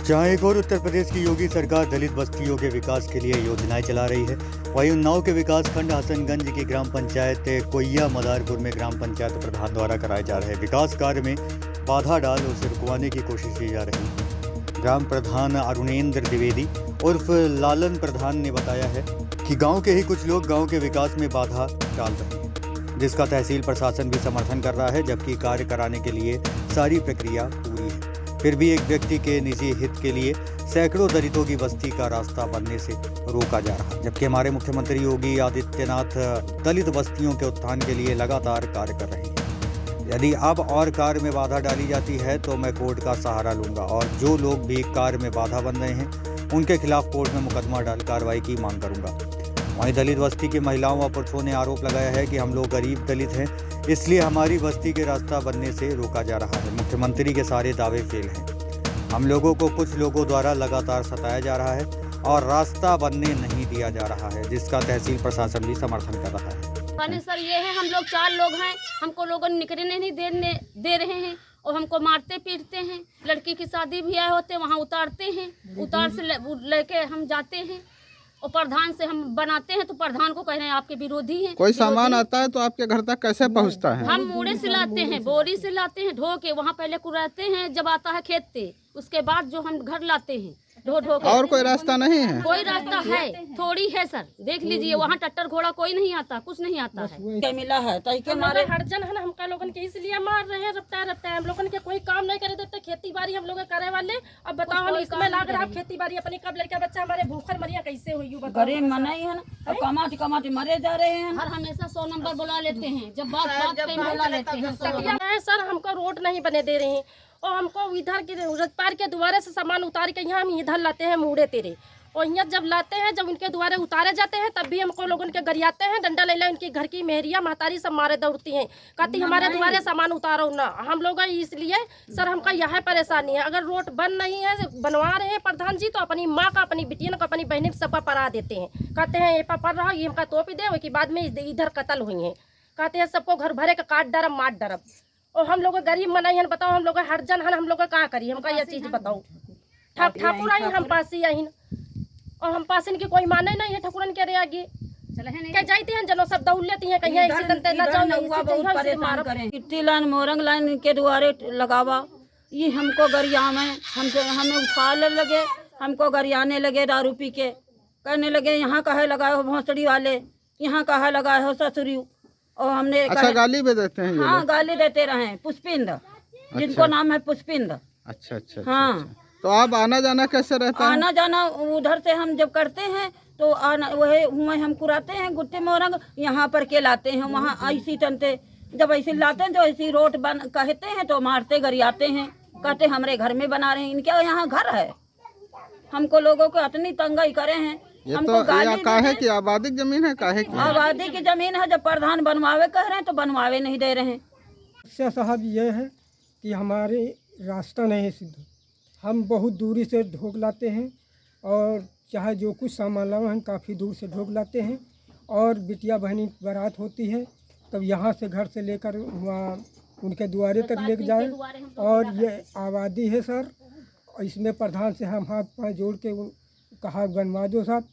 जहां एक और उत्तर प्रदेश की योगी सरकार दलित बस्तियों के विकास के लिए योजनाएं चला रही है, वहीं उन्नाव के विकास खंड हसनगंज की ग्राम पंचायत कोइया मदारपुर में ग्राम पंचायत प्रधान द्वारा कराए जा रहे विकास कार्य में बाधा डाल उसे रुकवाने की कोशिश की जा रही है। ग्राम प्रधान अरुणेंद्र द्विवेदी उर्फ लालन प्रधान ने बताया है कि गाँव के ही कुछ लोग गाँव के विकास में बाधा डाल रहे हैं, जिसका तहसील प्रशासन भी समर्थन कर रहा है, जबकि कार्य कराने के लिए सारी प्रक्रिया पूरी है। फिर भी एक व्यक्ति के निजी हित के लिए सैकड़ों दलितों की बस्ती का रास्ता बनने से रोका जा रहा है, जबकि हमारे मुख्यमंत्री योगी आदित्यनाथ दलित बस्तियों के उत्थान के लिए लगातार कार्य कर रहे हैं। यदि अब और कार्य में बाधा डाली जाती है तो मैं कोर्ट का सहारा लूंगा और जो लोग भी कार्य में बाधा बन रहे हैं उनके खिलाफ कोर्ट में मुकदमा डाल कार्रवाई की मांग करूंगा। वहीं दलित बस्ती की महिलाओं व पुरुषों ने आरोप लगाया है कि हम लोग गरीब दलित हैं, इसलिए हमारी बस्ती के रास्ता बनने से रोका जा रहा है। मुख्यमंत्री के सारे दावे फेल हैं। हम लोगों को कुछ लोगों द्वारा लगातार सताया जा रहा है और रास्ता बनने नहीं दिया जा रहा है, जिसका तहसील प्रशासन भी समर्थन कर रहा है। सर ये है, हम लोग 4 लोग हैं, हमको लोगों ने निकलने नहीं दे रहे हैं और हमको मारते पीटते हैं। लड़की की शादी भी आए होते वहाँ उतारते हैं, उतार से लेके हम जाते हैं और प्रधान से हम बनाते हैं तो प्रधान को कह रहे हैं आपके विरोधी हैं। कोई सामान आता है तो आपके घर तक कैसे पहुंचता है? हम मूड़े से लाते हैं, बोरी से लाते हैं, ढो के वहाँ पहले कुराते हैं, जब आता है खेत पे उसके बाद जो हम घर लाते हैं ढो के। और कोई रास्ता नहीं है? कोई रास्ता है, थोड़ी है सर, देख लीजिए वहाँ टट्टर घोड़ा कोई नहीं आता, कुछ नहीं आता है। क्या मिला है तो के मारे हड़जन है ना, हमका लोगन के इसलिए मार रहे हैं, रफ्ता हम लोगन के कोई काम नहीं करे देते। खेती बाड़ी हम लोग करे वाले, अब बताओ हम इसमें लाग रहा खेती बाड़ी अपनी कब लड़का बच्चा हमारे भूखर मरिया कैसे हुई? गरीब मना ही है ना, कमाते कमाते मरे जा रहे हैं। हर हमेशा 100 नंबर बुला लेते हैं, जब बात पे बुला लेते हैं। सर हमको रोड नहीं बने दे रहे हैं और हमको इधर के रजपार के द्वारे से सामान उतार के यहाँ हम इधर लाते हैं मूड़े तेरे, और यहाँ जब लाते हैं, जब उनके द्वारे उतारे जाते हैं तब भी हमको लोगों के गरियाते हैं, डंडा ले ले उनकी घर की मेहरिया महतारी सब मारे दौड़ती हैं, कहती हमारे द्वारे सामान उतारो ना। हम लोग इसलिए सर हमका यह परेशानी है, अगर रोड बन नहीं है, बनवा रहे हैं प्रधान जी, तो अपनी माँ का, अपनी बिटिया को, अपनी बहन सबका पढ़ा देते हैं, कहते हैं ये पढ़ रहा ये हमका तोप दे, उसके बाद में इधर कत्ल हुई हैं, कहते हैं सबको घर भरे का काट डरब मार डरब। और हम लोग गरीब मनाई है, बताओ हम लोग हड़जन है, हम लोग का करिए, हमका यह चीज बताओ। ठाकुर आई हम पासी आई और हम पासिन की कोई माने नहीं है, ठाकुरन के रे आगे क्या जाती हैं जनो सब दौड़ लेती हैं, कहीं ऐसे तंते न जाओ नहीं कितनी लाइन मोरंग लाइन के द्वारे लगावा, ये हमको गरिया में हमें उछालने लगे, हमको गरियाने लगे, दारू पी के कहने लगे यहाँ कहे लगाए हो भोंसड़ी वाले, यहाँ कहे लगाए हो ससुरी। और हमने अच्छा गाली भी देते हैं? हाँ गाली देते रहे। पुष्पिंद जिनको नाम है पुष्पिंद। अच्छा। हाँ तो आप आना जाना कैसे रहता है? आना जाना उधर से हम जब करते हैं तो आना वही हुए हम कुराते हैं गुट्टे मोरंग यहाँ पर के लाते हैं, वहाँ ऐसी तनते जब ऐसे लाते हैं तो ऐसी रोड बन कहते हैं तो मारते गरियाते हैं, कहते हमारे घर में बना रहे हैं, इनके यहाँ घर है। हमको लोगों को इतनी तंगाई करे हैं। ये तो काहे की आबादी की जमीन है? काहे की आबादी की जमीन है, जब प्रधान बनवावे कह रहे हैं तो बनवावे नहीं दे रहे हैं। समस्या साहब ये है कि हमारे रास्ता नहीं है सीधा, हम बहुत दूरी से ढोक लाते हैं और चाहे जो कुछ सामान लाओ हम काफ़ी दूर से ढोक लाते हैं, और बिटिया बहनी बारात होती है तब यहाँ से घर से लेकर वहाँ उनके द्वारे तक लेकर जाए। और ये आबादी है सर, इसमें प्रधान से हम हाथ पाँव जोड़ के कहा बनवा दो साहब,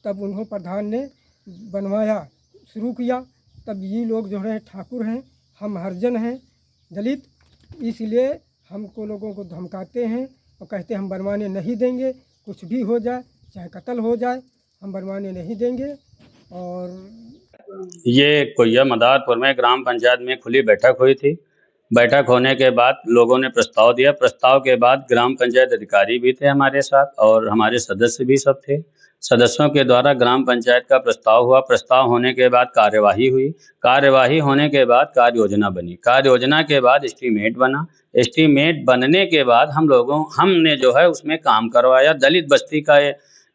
तब उन्होंने प्रधान ने बनवाया शुरू किया। तब ये लोग जो हैं ठाकुर हैं, हम हरिजन हैं दलित, इसलिए हमको लोगों को धमकाते हैं और कहते हैं हम बनवाने नहीं देंगे, कुछ भी हो जाए चाहे कत्ल हो जाए हम बनवाने नहीं देंगे। और ये कोइया मदारपुर में ग्राम पंचायत में खुली बैठक हुई थी। बैठक होने के बाद लोगों ने प्रस्ताव दिया, प्रस्ताव के बाद ग्राम पंचायत अधिकारी भी थे हमारे साथ और हमारे सदस्य भी सब थे। सदस्यों के द्वारा ग्राम पंचायत का प्रस्ताव हुआ, प्रस्ताव होने के बाद कार्यवाही हुई, कार्यवाही होने के बाद कार्य योजना बनी, कार्य योजना के बाद एस्टीमेट बना, एस्टीमेट बनने के बाद हमने जो है उसमें काम करवाया। दलित बस्ती का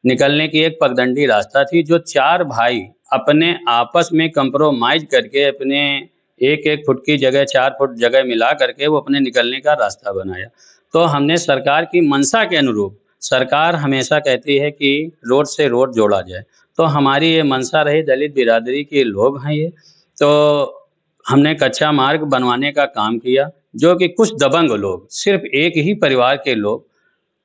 निकलने की एक पगडंडी रास्ता थी, जो 4 भाई अपने आपस में कंप्रोमाइज करके अपने 1-1 फुट की जगह 4 फुट जगह मिला करके वो अपने निकलने का रास्ता बनाया। तो हमने सरकार की मंशा के अनुरूप, सरकार हमेशा कहती है कि रोड से रोड जोड़ा जाए, तो हमारी ये मंशा रही, दलित बिरादरी के लोग हैं ये, तो हमने कच्चा मार्ग बनवाने का काम किया, जो कि कुछ दबंग लोग, सिर्फ एक ही परिवार के लोग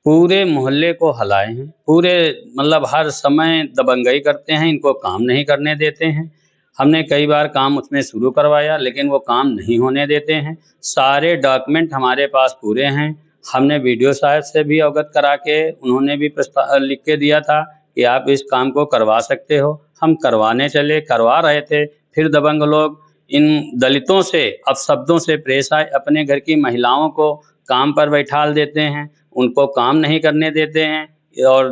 पूरे मोहल्ले को हलाए हैं, पूरे मतलब हर समय दबंगई करते हैं, इनको काम नहीं करने देते हैं। हमने कई बार काम उसमें शुरू करवाया लेकिन वो काम नहीं होने देते हैं। सारे डॉक्यूमेंट हमारे पास पूरे हैं। हमने वीडियो साहब से भी अवगत करा के उन्होंने भी प्रस्ताव लिख के दिया था कि आप इस काम को करवा सकते हो। हम करवाने चले, करवा रहे थे, फिर दबंग लोग इन दलितों से अपशब्दों से पेश आए, अपने घर की महिलाओं को काम पर बैठाल देते हैं, उनको काम नहीं करने देते हैं और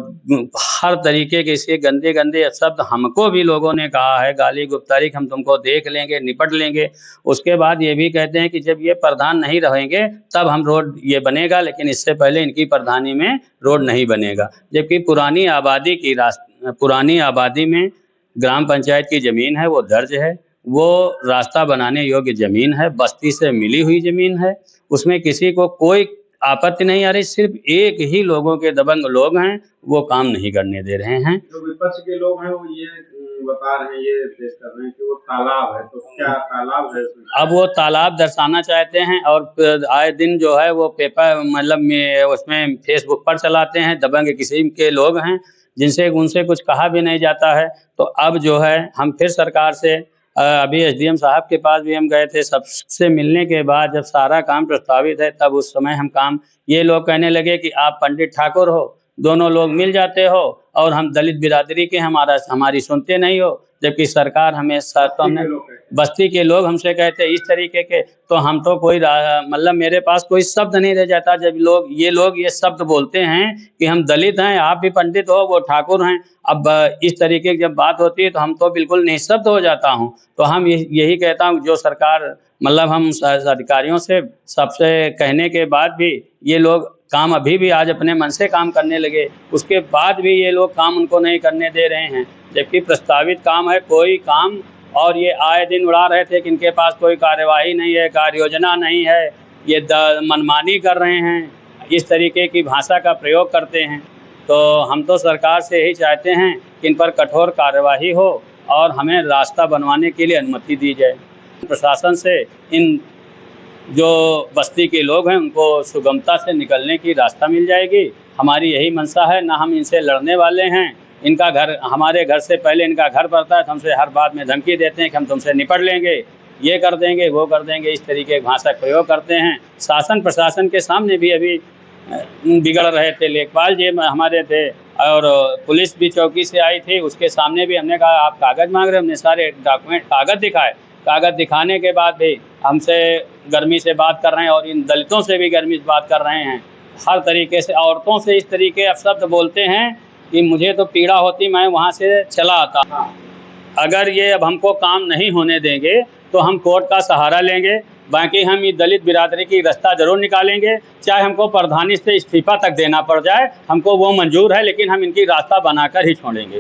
हर तरीके के इसके गंदे गंदे शब्द हमको भी लोगों ने कहा है, गाली गुप्तारी, हम तुमको देख लेंगे, निपट लेंगे। उसके बाद ये भी कहते हैं कि जब ये प्रधान नहीं रहेंगे तब हम रोड ये बनेगा, लेकिन इससे पहले इनकी प्रधानी में रोड नहीं बनेगा। जबकि पुरानी आबादी में ग्राम पंचायत की ज़मीन है, वो दर्ज है, वो रास्ता बनाने योग्य ज़मीन है, बस्ती से मिली हुई ज़मीन है, उसमें किसी को कोई आपत्ति नहीं आ रही। सिर्फ एक ही लोगों के दबंग लोग हैं, वो काम नहीं करने दे रहे हैं। जो विपक्ष के लोग हैं वो ये बता रहे हैं, ये पेश कर रहे हैं कि वो तालाब है, तो क्या तालाब है इसमें? अब वो तालाब दर्शाना चाहते हैं और आए दिन जो है वो पेपर मतलब में उसमें फेसबुक पर चलाते हैं। दबंग किस्म के लोग हैं जिनसे उनसे कुछ कहा भी नहीं जाता है। तो अब जो है हम फिर सरकार से अभी एसडीएम साहब के पास भी हम गए थे, सबसे मिलने के बाद जब सारा काम प्रस्तावित है तब उस समय हम काम, ये लोग कहने लगे कि आप पंडित ठाकुर हो, दोनों लोग मिल जाते हो और हम दलित बिरादरी के हमारी सुनते नहीं हो। जबकि सरकार हमेशा तो हमने बस्ती के लोग हमसे कहते इस तरीके के, तो हम तो कोई मतलब मेरे पास कोई शब्द नहीं रह जाता जब ये लोग ये शब्द बोलते हैं कि हम दलित हैं, आप भी पंडित हो, वो ठाकुर हैं। अब इस तरीके की जब बात होती है तो हम तो बिल्कुल निःशब्द हो जाता हूं। तो हम यही कहता हूं जो सरकार मतलब हम अधिकारियों से सबसे कहने के बाद भी ये लोग काम अभी भी आज अपने मन से काम करने लगे, उसके बाद भी ये लोग काम उनको नहीं करने दे रहे हैं। जबकि प्रस्तावित काम है कोई काम, और ये आए दिन उड़ा रहे थे कि इनके पास कोई कार्यवाही नहीं है, कार्य योजना नहीं है, ये मनमानी कर रहे हैं, इस तरीके की भाषा का प्रयोग करते हैं। तो हम तो सरकार से यही चाहते हैं कि इन पर कठोर कार्यवाही हो और हमें रास्ता बनवाने के लिए अनुमति दी जाए। प्रशासन से इन जो बस्ती के लोग हैं उनको सुगमता से निकलने की रास्ता मिल जाएगी, हमारी यही मंशा है। ना हम इनसे लड़ने वाले हैं, इनका घर हमारे घर से पहले इनका घर पड़ता है, तो हमसे हर बात में धमकी देते हैं कि हम तुमसे निपट लेंगे, ये कर देंगे, वो कर देंगे, इस तरीके की भाषा प्रयोग करते हैं। शासन प्रशासन के सामने भी अभी बिगड़ रहे थे, लेखपाल जी हमारे थे और पुलिस भी चौकी से आई थी, उसके सामने भी हमने कहा आप कागज़ मांग रहे हो, हमने सारे डॉक्यूमेंट कागज़ दिखाए, कागज़ दिखाने के बाद भी हमसे गर्मी से बात कर रहे हैं और इन दलितों से भी गर्मी से बात कर रहे हैं। हर तरीके से औरतों से इस तरीके अपशब्द बोलते हैं कि मुझे तो पीड़ा होती, मैं वहाँ से चला आता। अगर ये अब हमको काम नहीं होने देंगे तो हम कोर्ट का सहारा लेंगे, बाकी हम ये दलित बिरादरी की रास्ता जरूर निकालेंगे, चाहे हमको प्रधानी से इस्तीफा तक देना पड़ जाए, हमको वो मंजूर है, लेकिन हम इनकी रास्ता बनाकर ही छोड़ेंगे।